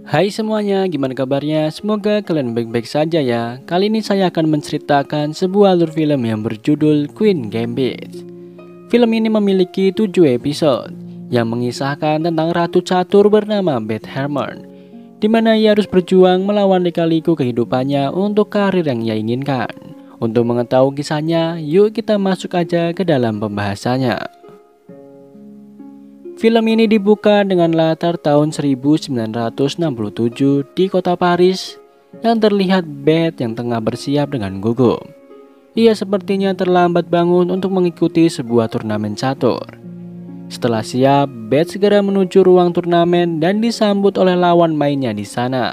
Hai semuanya, gimana kabarnya? Semoga kalian baik-baik saja ya. Kali ini saya akan menceritakan sebuah alur film yang berjudul Queen Gambit. Film ini memiliki 7 episode yang mengisahkan tentang ratu catur bernama Beth Harmon, di mana ia harus berjuang melawan lika-liku kehidupannya untuk karir yang ia inginkan. Untuk mengetahui kisahnya, yuk kita masuk aja ke dalam pembahasannya. Film ini dibuka dengan latar tahun 1967 di kota Paris yang terlihat Beth yang tengah bersiap dengan gugup. Ia sepertinya terlambat bangun untuk mengikuti sebuah turnamen catur. Setelah siap, Beth segera menuju ruang turnamen dan disambut oleh lawan mainnya di sana.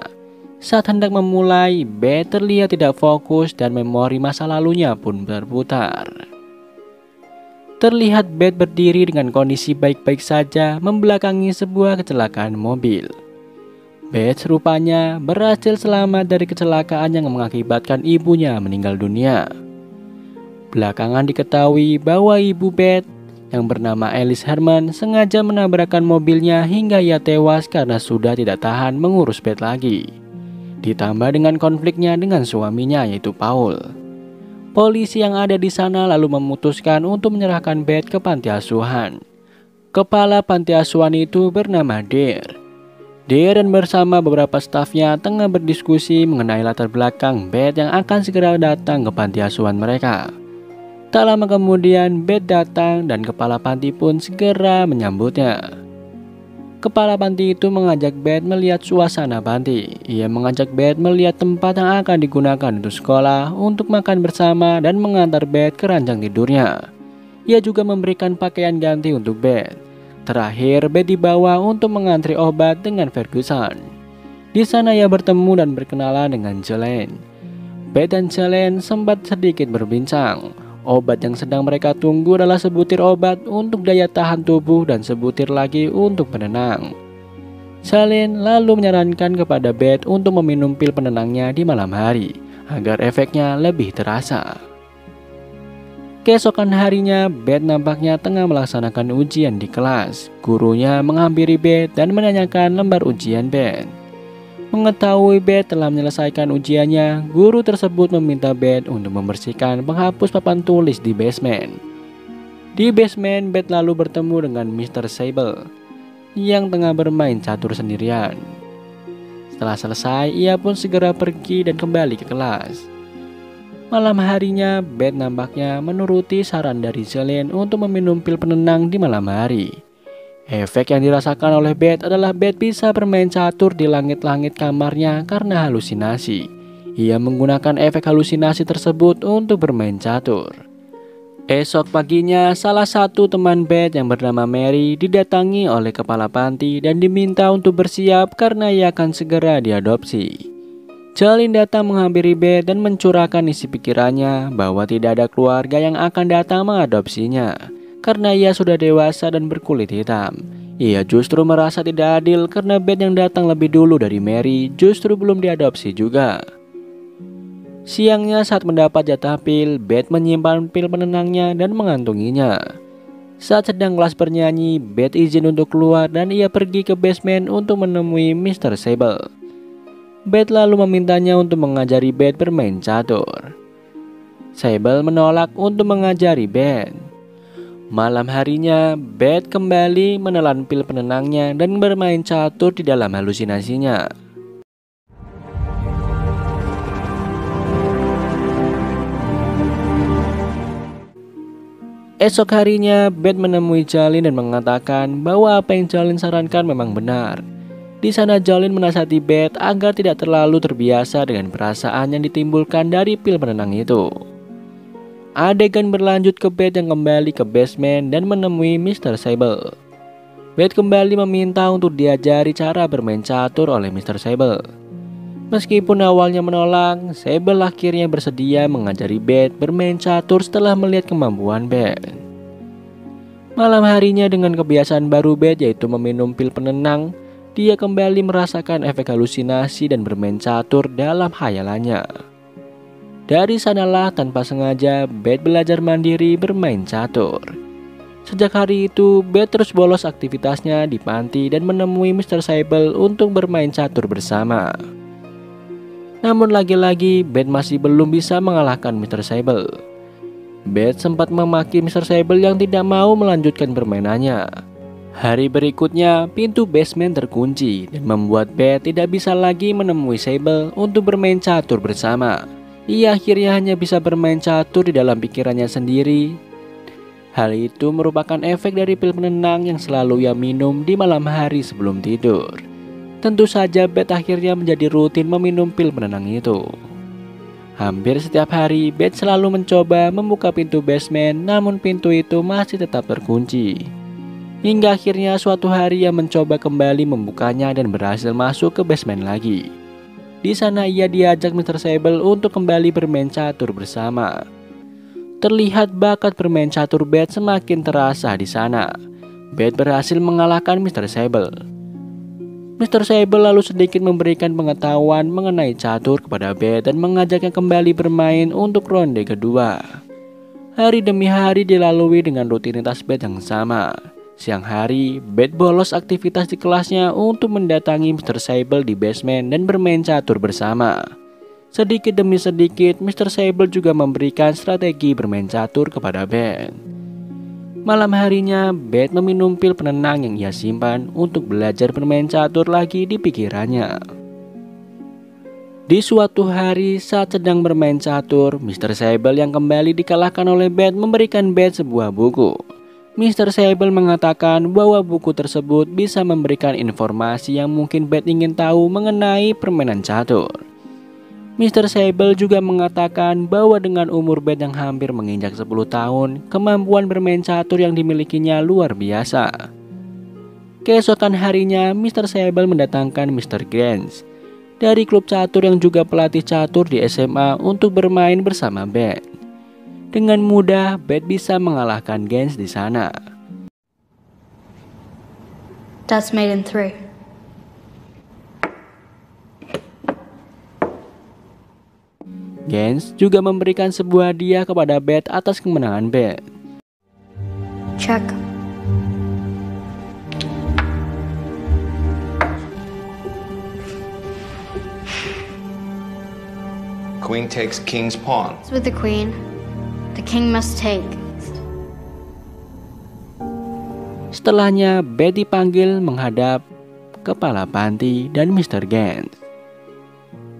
Saat hendak memulai, Beth terlihat tidak fokus dan memori masa lalunya pun berputar. Terlihat Beth berdiri dengan kondisi baik-baik saja membelakangi sebuah kecelakaan mobil. Beth rupanya berhasil selamat dari kecelakaan yang mengakibatkan ibunya meninggal dunia. Belakangan diketahui bahwa ibu Beth yang bernama Alice Harmon sengaja menabrakkan mobilnya hingga ia tewas karena sudah tidak tahan mengurus Beth lagi. Ditambah dengan konfliknya dengan suaminya yaitu Paul. Polisi yang ada di sana lalu memutuskan untuk menyerahkan Beth ke panti asuhan. Kepala panti asuhan itu bernama Dear. Dear dan bersama beberapa stafnya tengah berdiskusi mengenai latar belakang Beth yang akan segera datang ke panti asuhan mereka. Tak lama kemudian Beth datang dan kepala panti pun segera menyambutnya. Kepala panti itu mengajak Beth melihat suasana panti. Ia mengajak Beth melihat tempat yang akan digunakan untuk sekolah, untuk makan bersama dan mengantar Beth ke ranjang tidurnya. Ia juga memberikan pakaian ganti untuk Beth. Terakhir, Beth dibawa untuk mengantri obat dengan Ferguson. Di sana ia bertemu dan berkenalan dengan Jolene. Beth dan Jolene sempat sedikit berbincang. Obat yang sedang mereka tunggu adalah sebutir obat untuk daya tahan tubuh dan sebutir lagi untuk penenang. Jolene lalu menyarankan kepada Beth untuk meminum pil penenangnya di malam hari agar efeknya lebih terasa. Keesokan harinya, Beth nampaknya tengah melaksanakan ujian di kelas. Gurunya menghampiri Beth dan menanyakan lembar ujian Beth. Mengetahui Beth telah menyelesaikan ujiannya, guru tersebut meminta Beth untuk membersihkan penghapus papan tulis di basement. Di basement, Beth lalu bertemu dengan Mr. Sable yang tengah bermain catur sendirian. Setelah selesai, ia pun segera pergi dan kembali ke kelas. Malam harinya, Beth nampaknya menuruti saran dari Jolene untuk meminum pil penenang di malam hari. Efek yang dirasakan oleh Beth adalah Beth bisa bermain catur di langit-langit kamarnya karena halusinasi. Ia menggunakan efek halusinasi tersebut untuk bermain catur. Esok paginya, salah satu teman Beth yang bernama Mary didatangi oleh kepala panti dan diminta untuk bersiap karena ia akan segera diadopsi. Jolene datang menghampiri Beth dan mencurahkan isi pikirannya bahwa tidak ada keluarga yang akan datang mengadopsinya. Karena ia sudah dewasa dan berkulit hitam. Ia justru merasa tidak adil karena Beth yang datang lebih dulu dari Mary justru belum diadopsi juga. Siangnya saat mendapat jatah pil, Beth menyimpan pil penenangnya dan mengantunginya. Saat sedang kelas bernyanyi, Beth izin untuk keluar dan ia pergi ke basement untuk menemui Mr. Sable. Beth lalu memintanya untuk mengajari Beth bermain catur. Sable menolak untuk mengajari Beth. Malam harinya, Beth kembali menelan pil penenangnya dan bermain catur di dalam halusinasinya. Esok harinya, Beth menemui Jolene dan mengatakan bahwa apa yang Jolene sarankan memang benar. Di sana Jolene menasihati Beth agar tidak terlalu terbiasa dengan perasaan yang ditimbulkan dari pil penenang itu. Adegan berlanjut ke Beth yang kembali ke basement dan menemui Mr. Sable. Beth kembali meminta untuk diajari cara bermain catur oleh Mr. Sable. Meskipun awalnya menolak, Sable akhirnya bersedia mengajari Beth bermain catur setelah melihat kemampuan Beth. Malam harinya dengan kebiasaan baru Beth yaitu meminum pil penenang, dia kembali merasakan efek halusinasi dan bermain catur dalam khayalannya. Dari sanalah tanpa sengaja Beth belajar mandiri bermain catur. Sejak hari itu, Bet terus bolos aktivitasnya di panti dan menemui Mr. Sable untuk bermain catur bersama. Namun lagi-lagi, Bet masih belum bisa mengalahkan Mr. Sable. Bet sempat memaki Mr. Sable yang tidak mau melanjutkan permainannya. Hari berikutnya, pintu basement terkunci dan membuat Bet tidak bisa lagi menemui Sable untuk bermain catur bersama. Ia akhirnya hanya bisa bermain catur di dalam pikirannya sendiri. Hal itu merupakan efek dari pil penenang yang selalu ia minum di malam hari sebelum tidur. Tentu saja Bet akhirnya menjadi rutin meminum pil penenang itu. Hampir setiap hari Bet selalu mencoba membuka pintu basement, namun pintu itu masih tetap terkunci. Hingga akhirnya suatu hari ia mencoba kembali membukanya dan berhasil masuk ke basement lagi. Di sana ia diajak Mr. Sable untuk kembali bermain catur bersama. Terlihat bakat bermain catur Bet semakin terasa di sana. Bet berhasil mengalahkan Mr. Sable. Mr. Sable lalu sedikit memberikan pengetahuan mengenai catur kepada Bet dan mengajaknya kembali bermain untuk ronde kedua. Hari demi hari dilalui dengan rutinitas Bet yang sama. Siang hari, Bet bolos aktivitas di kelasnya untuk mendatangi Mr. Sable di basement dan bermain catur bersama. Sedikit demi sedikit, Mr. Sable juga memberikan strategi bermain catur kepada Bet. Malam harinya, Bet meminum pil penenang yang ia simpan untuk belajar bermain catur lagi di pikirannya. Di suatu hari saat sedang bermain catur, Mr. Sable yang kembali dikalahkan oleh Bet memberikan Bet sebuah buku. Mr. Sable mengatakan bahwa buku tersebut bisa memberikan informasi yang mungkin Bet ingin tahu mengenai permainan catur. Mr. Sable juga mengatakan bahwa dengan umur Bet yang hampir menginjak 10 tahun, kemampuan bermain catur yang dimilikinya luar biasa. Keesokan harinya, Mr. Sable mendatangkan Mr. Gans dari klub catur yang juga pelatih catur di SMA untuk bermain bersama Bet. Dengan mudah, Bet bisa mengalahkan Gans di sana. That's made in 3. Gans juga memberikan sebuah hadiah kepada Bet atas kemenangan Bet. Check. Queen takes king's pawn. It's with the queen. The king must take. Setelahnya, Bet dipanggil menghadap kepala panti dan Mr. Gans.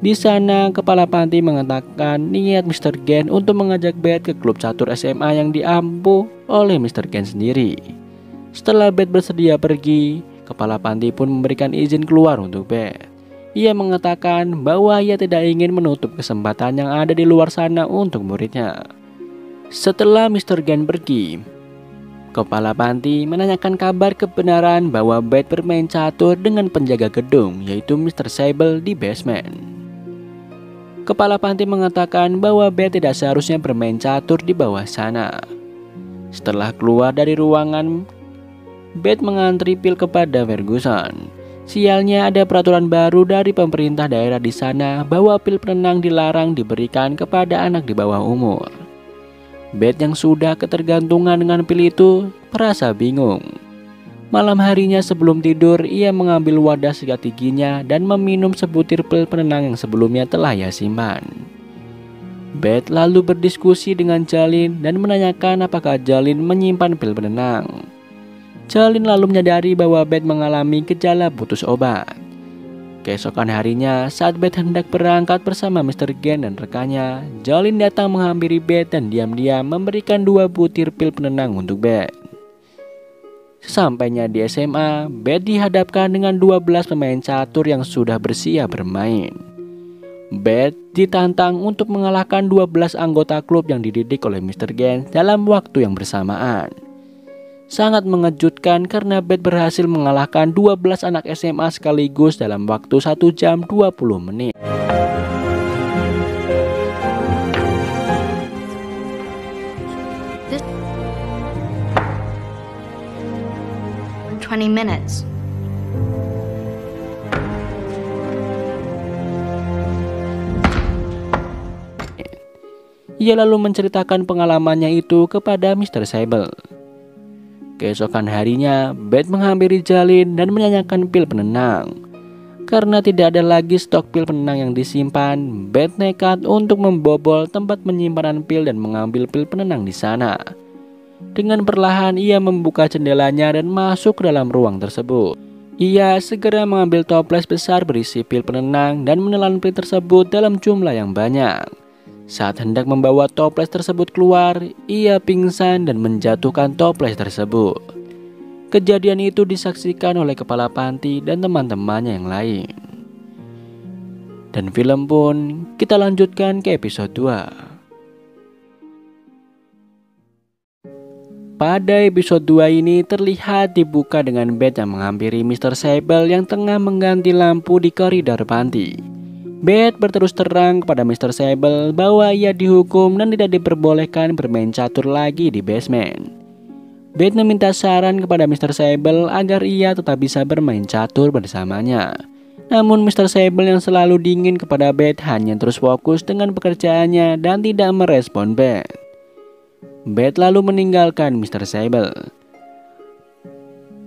Di sana, kepala panti mengatakan niat Mr. Gans untuk mengajak Bet ke klub catur SMA yang diampu oleh Mr. Gans sendiri. Setelah Bet bersedia pergi, kepala panti pun memberikan izin keluar untuk Bet. Ia mengatakan bahwa ia tidak ingin menutup kesempatan yang ada di luar sana untuk muridnya. Setelah Mr. Gans pergi, kepala panti menanyakan kabar kebenaran bahwa Bet bermain catur dengan penjaga gedung, yaitu Mr. Sable di basement. Kepala panti mengatakan bahwa Bet tidak seharusnya bermain catur di bawah sana. Setelah keluar dari ruangan, Bet mengantri pil kepada Ferguson. Sialnya ada peraturan baru dari pemerintah daerah di sana bahwa pil penenang dilarang diberikan kepada anak di bawah umur. Bet yang sudah ketergantungan dengan pil itu merasa bingung. Malam harinya sebelum tidur, ia mengambil wadah sikat giginya dan meminum sebutir pil penenang yang sebelumnya telah ia simpan. Bet lalu berdiskusi dengan Jalin dan menanyakan apakah Jalin menyimpan pil penenang. Jalin lalu menyadari bahwa Bet mengalami gejala putus obat. Keesokan harinya, saat Bet hendak berangkat bersama Mr. Gans dan rekannya, Jalin datang menghampiri Bet dan diam-diam memberikan 2 butir pil penenang untuk Bet. Sesampainya di SMA, Bet dihadapkan dengan 12 pemain catur yang sudah bersiap bermain. Bet ditantang untuk mengalahkan 12 anggota klub yang dididik oleh Mr. Gans dalam waktu yang bersamaan. Sangat mengejutkan karena Bet berhasil mengalahkan 12 anak SMA sekaligus dalam waktu 1 jam 20 menit. This 20 minutes. Ia lalu menceritakan pengalamannya itu kepada Mr. Sable. Keesokan harinya, Beth menghampiri Jolene dan menyanyikan pil penenang. Karena tidak ada lagi stok pil penenang yang disimpan, Beth nekat untuk membobol tempat penyimpanan pil dan mengambil pil penenang di sana. Dengan perlahan ia membuka jendelanya dan masuk ke dalam ruang tersebut. Ia segera mengambil toples besar berisi pil penenang dan menelan pil tersebut dalam jumlah yang banyak. Saat hendak membawa toples tersebut keluar, ia pingsan dan menjatuhkan toples tersebut. Kejadian itu disaksikan oleh kepala panti dan teman-temannya yang lain. Dan film pun kita lanjutkan ke episode 2. Pada episode 2 ini terlihat dibuka dengan Beth yang menghampiri Mr. Sable yang tengah mengganti lampu di koridor panti. Beth berterus terang kepada Mr. Sable bahwa ia dihukum dan tidak diperbolehkan bermain catur lagi di basement. Beth meminta saran kepada Mr. Sable agar ia tetap bisa bermain catur bersamanya. Namun Mr. Sable yang selalu dingin kepada Beth hanya terus fokus dengan pekerjaannya dan tidak merespon Beth. Beth lalu meninggalkan Mr. Sable.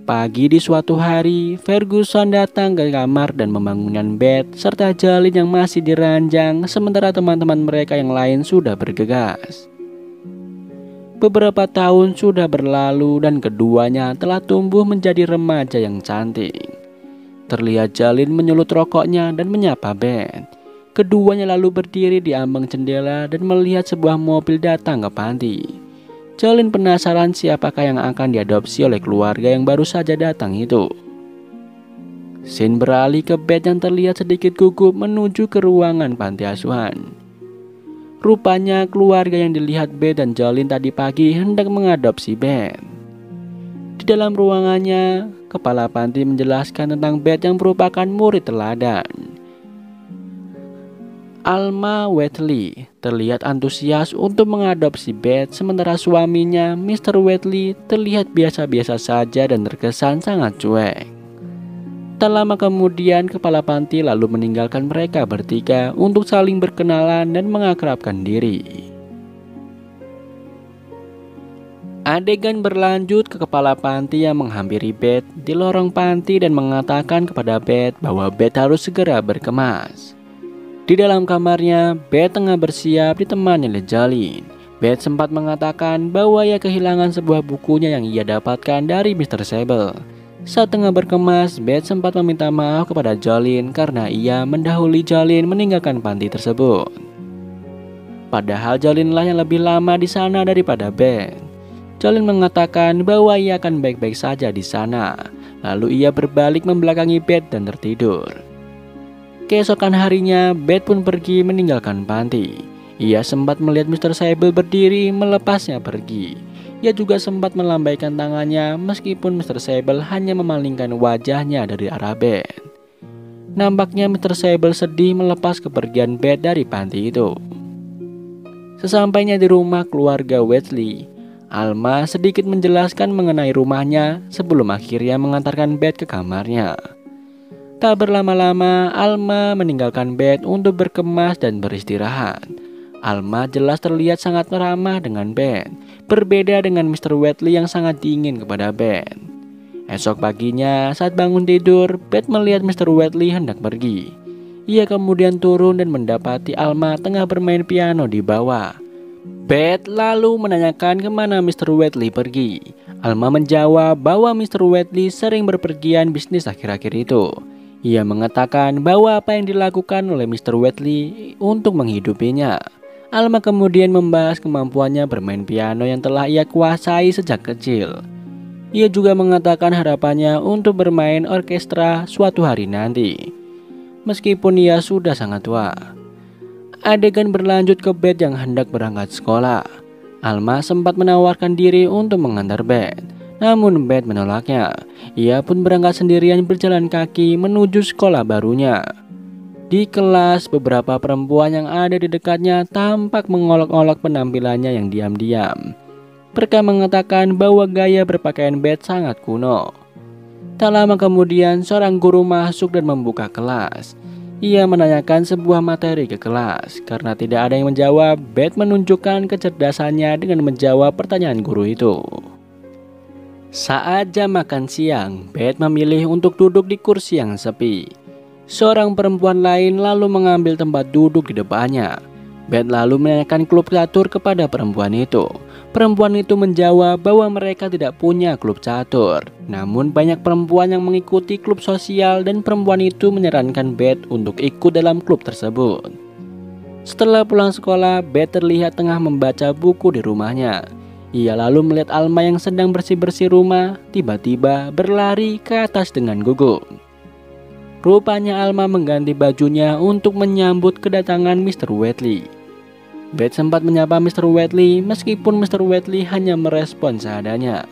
Pagi di suatu hari, Ferguson datang ke kamar dan membangunkan Beth serta Jolene yang masih diranjang sementara teman-teman mereka yang lain sudah bergegas. Beberapa tahun sudah berlalu dan keduanya telah tumbuh menjadi remaja yang cantik. Terlihat Jolene menyulut rokoknya dan menyapa Beth. Keduanya lalu berdiri di ambang jendela dan melihat sebuah mobil datang ke panti. Jolene penasaran siapakah yang akan diadopsi oleh keluarga yang baru saja datang itu. Scene beralih ke Beth yang terlihat sedikit gugup menuju ke ruangan panti asuhan. Rupanya keluarga yang dilihat Beth dan Jolene tadi pagi hendak mengadopsi Beth. Di dalam ruangannya, kepala panti menjelaskan tentang Beth yang merupakan murid teladan. Alma Wheatley terlihat antusias untuk mengadopsi Beth, sementara suaminya, Mr. Wheatley, terlihat biasa-biasa saja dan terkesan sangat cuek. Tak lama kemudian, kepala panti lalu meninggalkan mereka bertiga untuk saling berkenalan dan mengakrabkan diri. Adegan berlanjut ke kepala panti yang menghampiri Beth di lorong panti dan mengatakan kepada Beth bahwa Beth harus segera berkemas. Di dalam kamarnya, Beth tengah bersiap ditemani oleh Jolene. Beth sempat mengatakan bahwa ia kehilangan sebuah bukunya yang ia dapatkan dari Mr. Sable. Saat tengah berkemas, Beth sempat meminta maaf kepada Jolene karena ia mendahului Jolene meninggalkan panti tersebut. Padahal Jolene lah yang lebih lama di sana daripada Beth. Jolene mengatakan bahwa ia akan baik-baik saja di sana. Lalu ia berbalik membelakangi Beth dan tertidur. Keesokan harinya, Beth pun pergi meninggalkan panti. Ia sempat melihat Mr. Sable berdiri melepasnya pergi. Ia juga sempat melambaikan tangannya meskipun Mr. Sable hanya memalingkan wajahnya dari arah Beth. Nampaknya Mr. Sable sedih melepas kepergian Beth dari panti itu. Sesampainya di rumah keluarga Wheatley, Alma sedikit menjelaskan mengenai rumahnya sebelum akhirnya mengantarkan Beth ke kamarnya. Tak berlama-lama, Alma meninggalkan Beth untuk berkemas dan beristirahat. Alma jelas terlihat sangat ramah dengan Beth, berbeda dengan Mr. Wheatley yang sangat dingin kepada Beth. Esok paginya, saat bangun tidur, Beth melihat Mr. Wheatley hendak pergi. Ia kemudian turun dan mendapati Alma tengah bermain piano di bawah. Beth lalu menanyakan kemana Mr. Wheatley pergi. Alma menjawab bahwa Mr. Wheatley sering berpergian bisnis akhir-akhir itu. Ia mengatakan bahwa apa yang dilakukan oleh Mr. Wheatley untuk menghidupinya. Alma kemudian membahas kemampuannya bermain piano yang telah ia kuasai sejak kecil. Ia juga mengatakan harapannya untuk bermain orkestra suatu hari nanti, meskipun ia sudah sangat tua. Adegan berlanjut ke Beth yang hendak berangkat sekolah. Alma sempat menawarkan diri untuk mengantar Beth, namun Beth menolaknya. Ia pun berangkat sendirian berjalan kaki menuju sekolah barunya. Di kelas, beberapa perempuan yang ada di dekatnya tampak mengolok-olok penampilannya yang diam-diam. Mereka mengatakan bahwa gaya berpakaian Beth sangat kuno. Tak lama kemudian, seorang guru masuk dan membuka kelas. Ia menanyakan sebuah materi ke kelas. Karena tidak ada yang menjawab, Beth menunjukkan kecerdasannya dengan menjawab pertanyaan guru itu. Saat jam makan siang, Beth memilih untuk duduk di kursi yang sepi. Seorang perempuan lain lalu mengambil tempat duduk di depannya. Beth lalu menanyakan klub catur kepada perempuan itu. Perempuan itu menjawab bahwa mereka tidak punya klub catur. Namun banyak perempuan yang mengikuti klub sosial dan perempuan itu menyarankan Beth untuk ikut dalam klub tersebut. Setelah pulang sekolah, Beth terlihat tengah membaca buku di rumahnya. Ia lalu melihat Alma yang sedang bersih-bersih rumah, tiba-tiba berlari ke atas dengan gugup. Rupanya Alma mengganti bajunya untuk menyambut kedatangan Mr. Wheatley. Beth sempat menyapa Mr. Wheatley meskipun Mr. Wheatley hanya merespon seadanya.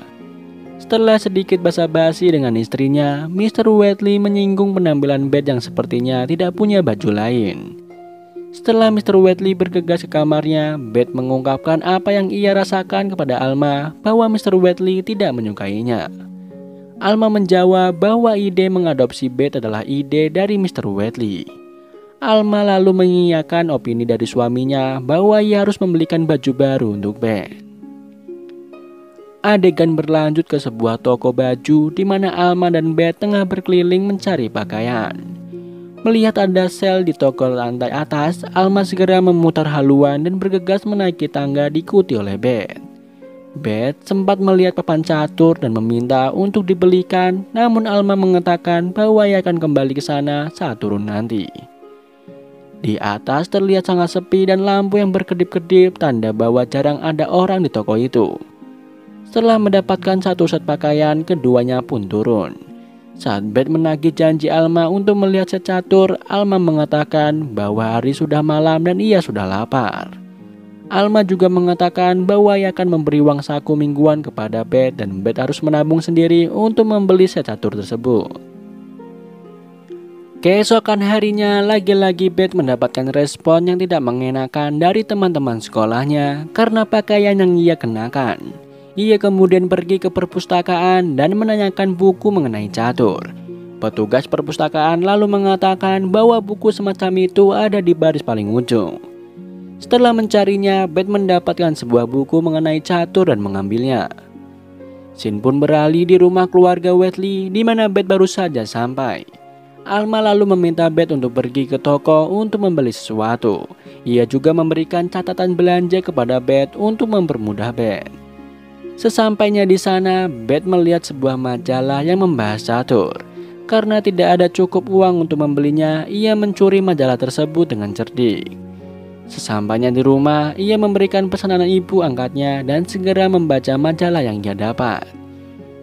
Setelah sedikit basa-basi dengan istrinya, Mr. Wheatley menyinggung penampilan Beth yang sepertinya tidak punya baju lain. Setelah Mr. Wheatley bergegas ke kamarnya, Beth mengungkapkan apa yang ia rasakan kepada Alma bahwa Mr. Wheatley tidak menyukainya. Alma menjawab bahwa ide mengadopsi Beth adalah ide dari Mr. Wheatley. Alma lalu mengiyakan opini dari suaminya bahwa ia harus membelikan baju baru untuk Beth. Adegan berlanjut ke sebuah toko baju di mana Alma dan Beth tengah berkeliling mencari pakaian. Melihat ada sel di toko lantai atas, Alma segera memutar haluan dan bergegas menaiki tangga diikuti oleh Beth. Beth sempat melihat papan catur dan meminta untuk dibelikan, namun Alma mengatakan bahwa ia akan kembali ke sana saat turun nanti. Di atas terlihat sangat sepi dan lampu yang berkedip-kedip, tanda bahwa jarang ada orang di toko itu. Setelah mendapatkan satu set pakaian, keduanya pun turun. Saat Beth menagih janji Alma untuk melihat set catur, Alma mengatakan bahwa hari sudah malam dan ia sudah lapar. Alma juga mengatakan bahwa ia akan memberi uang saku mingguan kepada Beth dan Beth harus menabung sendiri untuk membeli set catur tersebut. Keesokan harinya, lagi-lagi Beth mendapatkan respon yang tidak mengenakan dari teman-teman sekolahnya karena pakaian yang ia kenakan. Ia kemudian pergi ke perpustakaan dan menanyakan buku mengenai catur. Petugas perpustakaan lalu mengatakan bahwa buku semacam itu ada di baris paling ujung. Setelah mencarinya, Beth mendapatkan sebuah buku mengenai catur dan mengambilnya. Scene pun beralih di rumah keluarga Wheatley di mana Beth baru saja sampai. Alma lalu meminta Beth untuk pergi ke toko untuk membeli sesuatu. Ia juga memberikan catatan belanja kepada Beth untuk mempermudah Beth. Sesampainya di sana, Beth melihat sebuah majalah yang membahas catur. Karena tidak ada cukup uang untuk membelinya, ia mencuri majalah tersebut dengan cerdik. Sesampainya di rumah, ia memberikan pesanan ibu angkatnya dan segera membaca majalah yang ia dapat.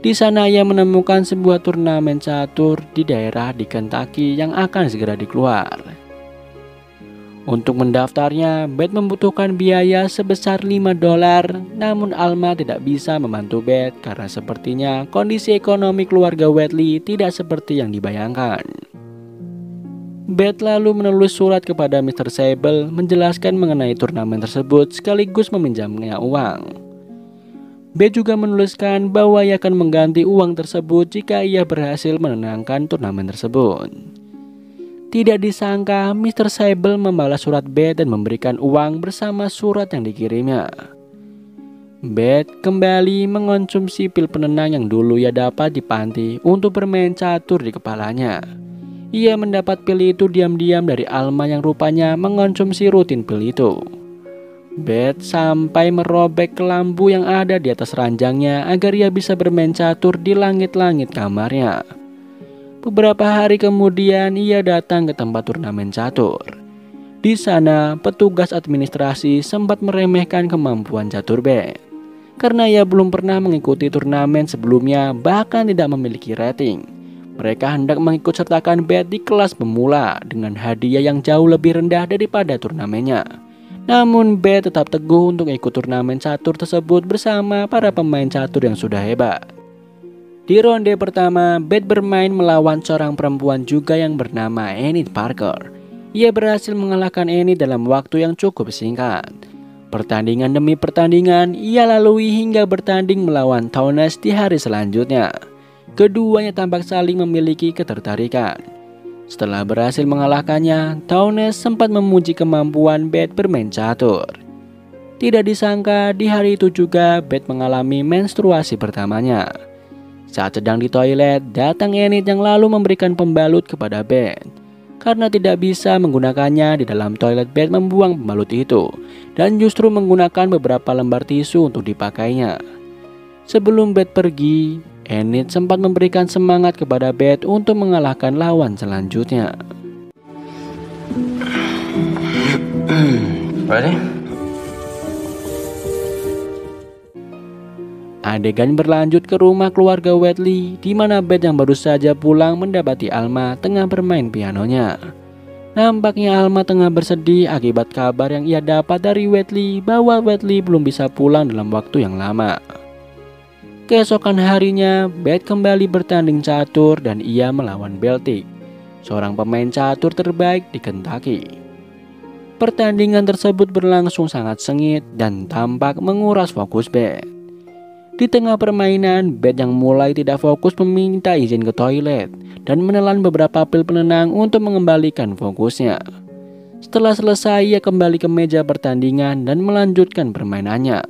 Di sana ia menemukan sebuah turnamen catur di daerah di Kentucky yang akan segera dikeluar. Untuk mendaftarnya, Beth membutuhkan biaya sebesar $5, namun Alma tidak bisa membantu Beth karena sepertinya kondisi ekonomi keluarga Wheatley tidak seperti yang dibayangkan. Beth lalu menulis surat kepada Mr. Sable menjelaskan mengenai turnamen tersebut sekaligus meminjamnya uang. Beth juga menuliskan bahwa ia akan mengganti uang tersebut jika ia berhasil menangkan turnamen tersebut. Tidak disangka, Mr. Sable membalas surat Beth dan memberikan uang bersama surat yang dikirimnya. Beth kembali mengonsumsi pil penenang yang dulu ia dapat di panti untuk bermain catur di kepalanya. Ia mendapat pil itu diam-diam dari Alma yang rupanya mengonsumsi rutin pil itu. Beth sampai merobek lampu yang ada di atas ranjangnya agar ia bisa bermain catur di langit-langit kamarnya. Beberapa hari kemudian ia datang ke tempat turnamen catur. Di sana, petugas administrasi sempat meremehkan kemampuan catur Beth. Karena ia belum pernah mengikuti turnamen sebelumnya, bahkan tidak memiliki rating. Mereka hendak mengikut sertakan Beth di kelas pemula dengan hadiah yang jauh lebih rendah daripada turnamennya. Namun Beth tetap teguh untuk ikut turnamen catur tersebut bersama para pemain catur yang sudah hebat. Di ronde pertama, Beth bermain melawan seorang perempuan juga yang bernama Enid Parker. Ia berhasil mengalahkan Enid dalam waktu yang cukup singkat. Pertandingan demi pertandingan ia lalui hingga bertanding melawan Townes di hari selanjutnya. Keduanya tampak saling memiliki ketertarikan. Setelah berhasil mengalahkannya, Townes sempat memuji kemampuan Beth bermain catur. Tidak disangka di hari itu juga Beth mengalami menstruasi pertamanya. Saat sedang di toilet, datang Enid yang lalu memberikan pembalut kepada Beth. Karena tidak bisa menggunakannya di dalam toilet, Beth membuang pembalut itu dan justru menggunakan beberapa lembar tisu untuk dipakainya. Sebelum Beth pergi, Enid sempat memberikan semangat kepada Beth untuk mengalahkan lawan selanjutnya. Ready? Adegan berlanjut ke rumah keluarga Wheatley, di mana Beth yang baru saja pulang mendapati Alma tengah bermain pianonya. Nampaknya Alma tengah bersedih akibat kabar yang ia dapat dari Wheatley bahwa Wheatley belum bisa pulang dalam waktu yang lama. Keesokan harinya, Beth kembali bertanding catur dan ia melawan Beltic, seorang pemain catur terbaik di Kentucky. Pertandingan tersebut berlangsung sangat sengit dan tampak menguras fokus Beth. Di tengah permainan, Beth yang mulai tidak fokus meminta izin ke toilet dan menelan beberapa pil penenang untuk mengembalikan fokusnya. Setelah selesai, ia kembali ke meja pertandingan dan melanjutkan permainannya.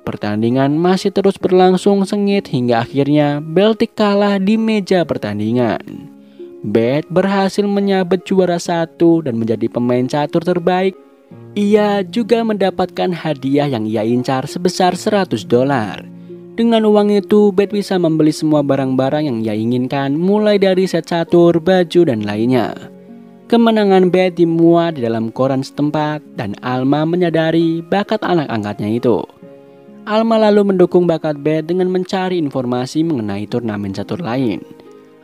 Pertandingan masih terus berlangsung sengit hingga akhirnya Beltic kalah di meja pertandingan. Beth berhasil menyabet juara 1 dan menjadi pemain catur terbaik. Ia juga mendapatkan hadiah yang ia incar sebesar $100. Dengan uang itu, Beth bisa membeli semua barang-barang yang ia inginkan, mulai dari set catur, baju, dan lainnya. Kemenangan Beth dimuat di dalam koran setempat dan Alma menyadari bakat anak angkatnya itu. Alma lalu mendukung bakat Beth dengan mencari informasi mengenai turnamen catur lain.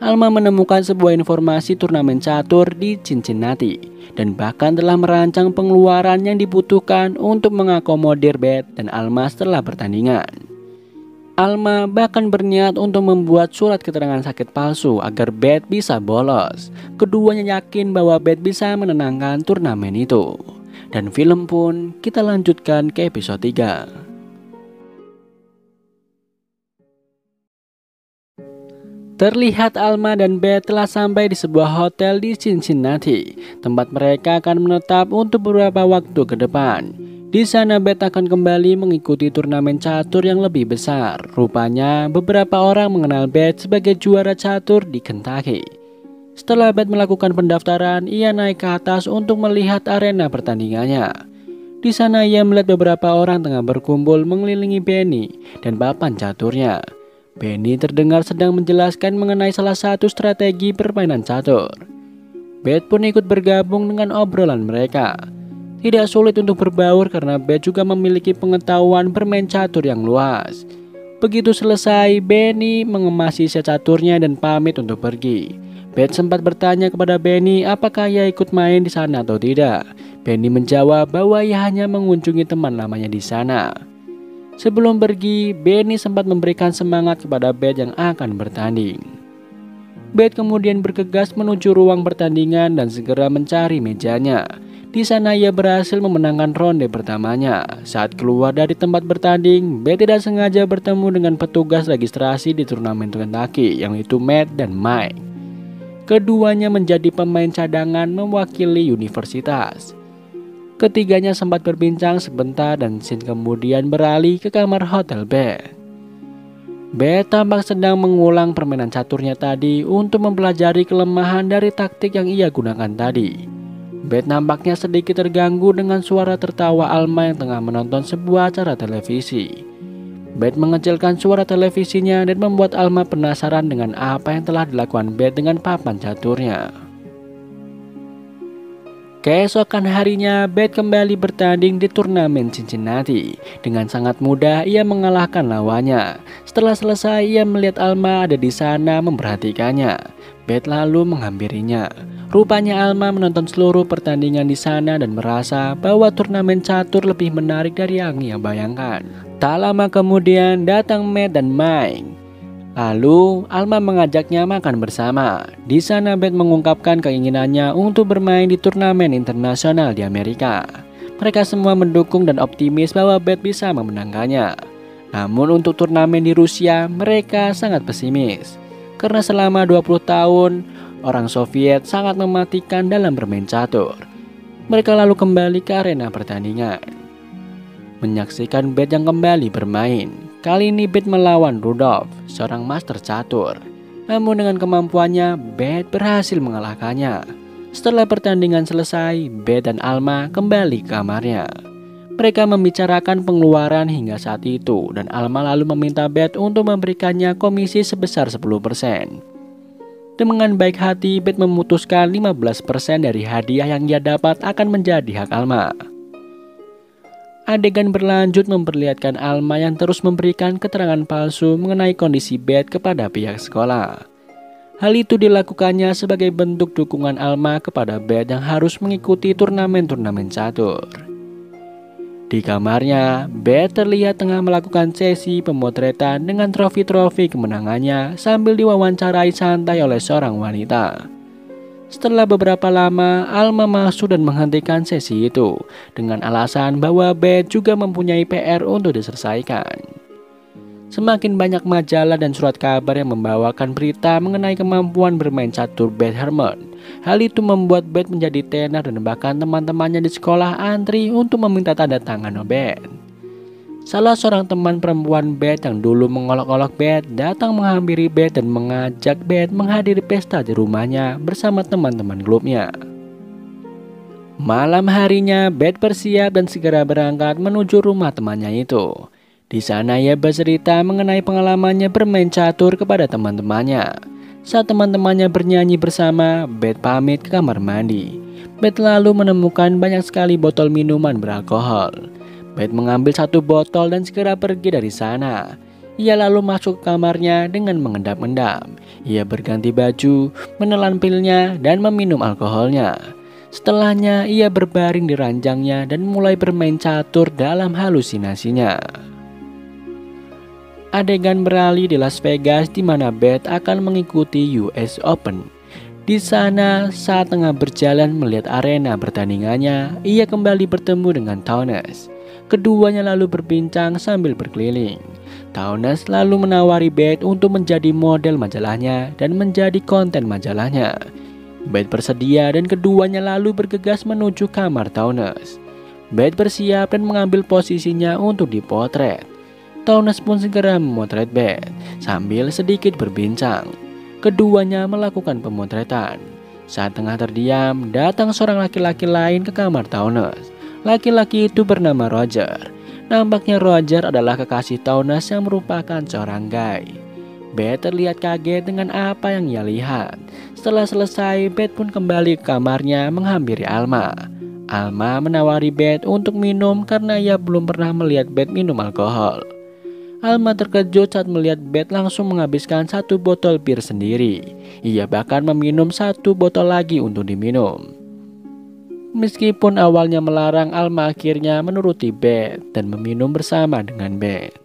Alma menemukan sebuah informasi turnamen catur di Cincinnati dan bahkan telah merancang pengeluaran yang dibutuhkan untuk mengakomodir Beth dan Alma setelah pertandingan. Alma bahkan berniat untuk membuat surat keterangan sakit palsu agar Beth bisa bolos. Keduanya yakin bahwa Beth bisa menenangkan turnamen itu. Dan film pun kita lanjutkan ke episode 3. Terlihat Alma dan Beth telah sampai di sebuah hotel di Cincinnati, tempat mereka akan menetap untuk beberapa waktu ke depan. Di sana Beth akan kembali mengikuti turnamen catur yang lebih besar. Rupanya beberapa orang mengenal Beth sebagai juara catur di Kentucky. Setelah Beth melakukan pendaftaran, ia naik ke atas untuk melihat arena pertandingannya. Di sana ia melihat beberapa orang tengah berkumpul mengelilingi Benny dan papan caturnya. Benny terdengar sedang menjelaskan mengenai salah satu strategi permainan catur. Beth pun ikut bergabung dengan obrolan mereka. Tidak sulit untuk berbaur karena Beth juga memiliki pengetahuan bermain catur yang luas. Begitu selesai, Benny mengemasi set caturnya dan pamit untuk pergi. Beth sempat bertanya kepada Benny apakah ia ikut main di sana atau tidak. Benny menjawab bahwa ia hanya mengunjungi teman lamanya di sana. Sebelum pergi, Benny sempat memberikan semangat kepada Beth yang akan bertanding. Beth kemudian bergegas menuju ruang pertandingan dan segera mencari mejanya. Di sana ia berhasil memenangkan ronde pertamanya. Saat keluar dari tempat bertanding, Beth tidak sengaja bertemu dengan petugas registrasi di turnamen Kentucky, yaitu Matt dan Mike. Keduanya menjadi pemain cadangan mewakili universitas. Ketiganya sempat berbincang sebentar dan scene kemudian beralih ke kamar hotel Beth. Beth tampak sedang mengulang permainan caturnya tadi untuk mempelajari kelemahan dari taktik yang ia gunakan tadi. Beth nampaknya sedikit terganggu dengan suara tertawa Alma yang tengah menonton sebuah acara televisi. Beth mengecilkan suara televisinya dan membuat Alma penasaran dengan apa yang telah dilakukan Beth dengan papan caturnya. Keesokan harinya, Beth kembali bertanding di turnamen Cincinnati. Dengan sangat mudah ia mengalahkan lawannya. Setelah selesai, ia melihat Alma ada di sana memperhatikannya. Beth lalu menghampirinya. Rupanya Alma menonton seluruh pertandingan di sana dan merasa bahwa turnamen catur lebih menarik dari yang ia bayangkan. Tak lama kemudian datang Matt dan Mike. Lalu Alma mengajaknya makan bersama. Di sana Beth mengungkapkan keinginannya untuk bermain di turnamen internasional di Amerika. Mereka semua mendukung dan optimis bahwa Beth bisa memenangkannya. Namun untuk turnamen di Rusia, mereka sangat pesimis. Karena selama 20 tahun, orang Soviet sangat mematikan dalam bermain catur. Mereka lalu kembali ke arena pertandingan. Menyaksikan Beth yang kembali bermain, Kali ini Beth melawan Rudolph, seorang master catur. Namun dengan kemampuannya, Beth berhasil mengalahkannya. Setelah pertandingan selesai, Beth dan Alma kembali ke kamarnya. Mereka membicarakan pengeluaran hingga saat itu, dan Alma lalu meminta Beth untuk memberikannya komisi sebesar 10%. Dengan baik hati, Beth memutuskan 15% dari hadiah yang ia dapat akan menjadi hak Alma. Adegan berlanjut memperlihatkan Alma yang terus memberikan keterangan palsu mengenai kondisi Beth kepada pihak sekolah. Hal itu dilakukannya sebagai bentuk dukungan Alma kepada Beth yang harus mengikuti turnamen-turnamen catur. Di kamarnya, Beth terlihat tengah melakukan sesi pemotretan dengan trofi-trofi kemenangannya sambil diwawancarai santai oleh seorang wanita. Setelah beberapa lama, Alma masuk dan menghentikan sesi itu dengan alasan bahwa Beth juga mempunyai PR untuk diselesaikan. Semakin banyak majalah dan surat kabar yang membawakan berita mengenai kemampuan bermain catur Beth Harmon. Hal itu membuat Beth menjadi tenar dan bahkan teman-temannya di sekolah antri untuk meminta tanda tangan Beth. Salah seorang teman perempuan Beth yang dulu mengolok-olok Beth datang menghampiri Beth dan mengajak Beth menghadiri pesta di rumahnya bersama teman-teman klubnya. Malam harinya, Beth bersiap dan segera berangkat menuju rumah temannya itu. Di sana ia bercerita mengenai pengalamannya bermain catur kepada teman-temannya. Saat teman-temannya bernyanyi bersama, Beth pamit ke kamar mandi. Beth lalu menemukan banyak sekali botol minuman beralkohol. Beth mengambil satu botol dan segera pergi dari sana. Ia lalu masuk ke kamarnya dengan mengendap-endap. Ia berganti baju, menelan pilnya, dan meminum alkoholnya. Setelahnya, ia berbaring di ranjangnya dan mulai bermain catur dalam halusinasinya. Adegan beralih di Las Vegas di mana Beth akan mengikuti US Open. Di sana, saat tengah berjalan melihat arena pertandingannya, ia kembali bertemu dengan Townes. Keduanya lalu berbincang sambil berkeliling. Townes lalu menawari Beth untuk menjadi model majalahnya dan menjadi konten majalahnya. Beth bersedia dan keduanya lalu bergegas menuju kamar Townes. Beth bersiap dan mengambil posisinya untuk dipotret. Townes pun segera memotret Beth sambil sedikit berbincang. Keduanya melakukan pemotretan. Saat tengah terdiam, datang seorang laki-laki lain ke kamar Townes. Laki-laki itu bernama Roger. Nampaknya Roger adalah kekasih Townes yang merupakan seorang gay. Beth terlihat kaget dengan apa yang ia lihat. Setelah selesai, Beth pun kembali ke kamarnya menghampiri Alma. Alma menawari Beth untuk minum karena ia belum pernah melihat Beth minum alkohol. Alma terkejut saat melihat Beth langsung menghabiskan satu botol bir sendiri. Ia bahkan meminum satu botol lagi untuk diminum. Meskipun awalnya melarang, Alma akhirnya menuruti Beth dan meminum bersama dengan Beth.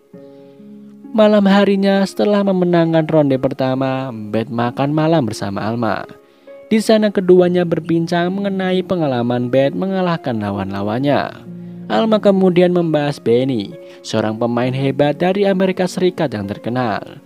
Malam harinya setelah memenangkan ronde pertama, Beth makan malam bersama Alma. Di sana keduanya berbincang mengenai pengalaman Beth mengalahkan lawan-lawannya. Alma kemudian membahas Benny, seorang pemain hebat dari Amerika Serikat yang terkenal.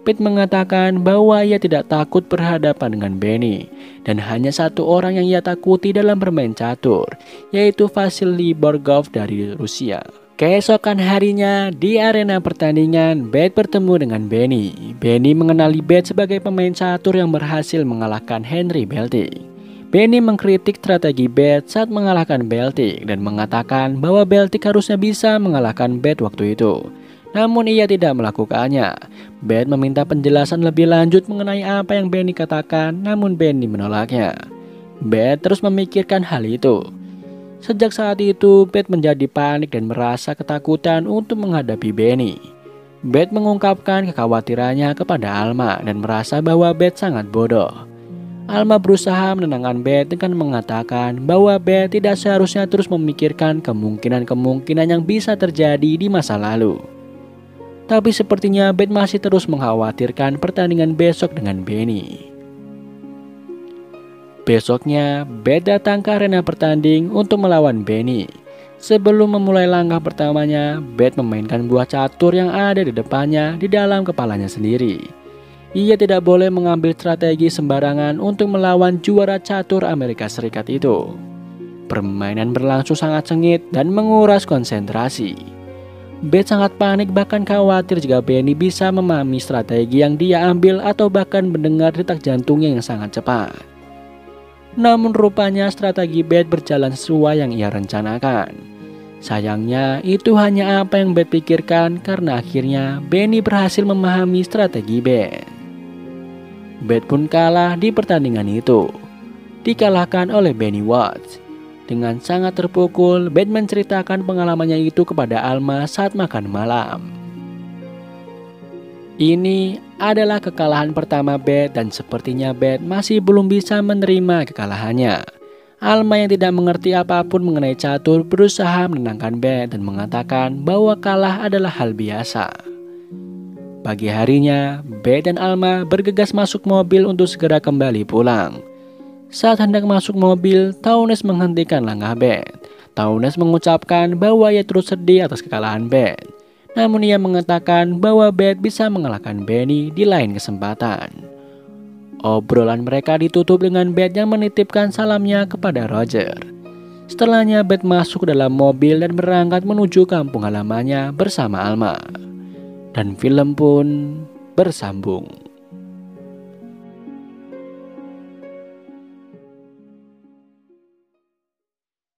Beth mengatakan bahwa ia tidak takut berhadapan dengan Benny, dan hanya satu orang yang ia takuti dalam bermain catur, yaitu Vasily Borgov dari Rusia. Keesokan harinya, di arena pertandingan, Beth bertemu dengan Benny. Benny mengenali Beth sebagai pemain catur yang berhasil mengalahkan Henry Belting. Benny mengkritik strategi Beth saat mengalahkan Belting dan mengatakan bahwa Belting harusnya bisa mengalahkan Beth waktu itu. Namun ia tidak melakukannya. Beth meminta penjelasan lebih lanjut mengenai apa yang Benny katakan, namun Benny menolaknya. Beth terus memikirkan hal itu. Sejak saat itu, Beth menjadi panik dan merasa ketakutan untuk menghadapi Benny. Beth mengungkapkan kekhawatirannya kepada Alma dan merasa bahwa Beth sangat bodoh. Alma berusaha menenangkan Beth dengan mengatakan bahwa Beth tidak seharusnya terus memikirkan kemungkinan-kemungkinan yang bisa terjadi di masa lalu. Tapi sepertinya Beth masih terus mengkhawatirkan pertandingan besok dengan Benny. Besoknya, Beth datang ke arena pertanding untuk melawan Benny. Sebelum memulai langkah pertamanya, Beth memainkan buah catur yang ada di depannya di dalam kepalanya sendiri. Ia tidak boleh mengambil strategi sembarangan untuk melawan juara catur Amerika Serikat itu. Permainan berlangsung sangat sengit dan menguras konsentrasi. Beth sangat panik, bahkan khawatir jika Benny bisa memahami strategi yang dia ambil atau bahkan mendengar detak jantungnya yang sangat cepat. Namun rupanya strategi Beth berjalan sesuai yang ia rencanakan. Sayangnya itu hanya apa yang Beth pikirkan, karena akhirnya Benny berhasil memahami strategi Beth. Beth pun kalah di pertandingan itu, dikalahkan oleh Benny Watts. Dengan sangat terpukul, Beth menceritakan pengalamannya itu kepada Alma saat makan malam. Ini adalah kekalahan pertama Beth dan sepertinya Beth masih belum bisa menerima kekalahannya. Alma yang tidak mengerti apapun mengenai catur berusaha menenangkan Beth dan mengatakan bahwa kalah adalah hal biasa. Pagi harinya, Beth dan Alma bergegas masuk mobil untuk segera kembali pulang. Saat hendak masuk mobil, Townes menghentikan langkah Beth. Townes mengucapkan bahwa ia terus sedih atas kekalahan Beth. Namun ia mengatakan bahwa Beth bisa mengalahkan Benny di lain kesempatan. Obrolan mereka ditutup dengan Beth yang menitipkan salamnya kepada Roger. Setelahnya Beth masuk ke dalam mobil dan berangkat menuju kampung halamannya bersama Alma. Dan film pun bersambung.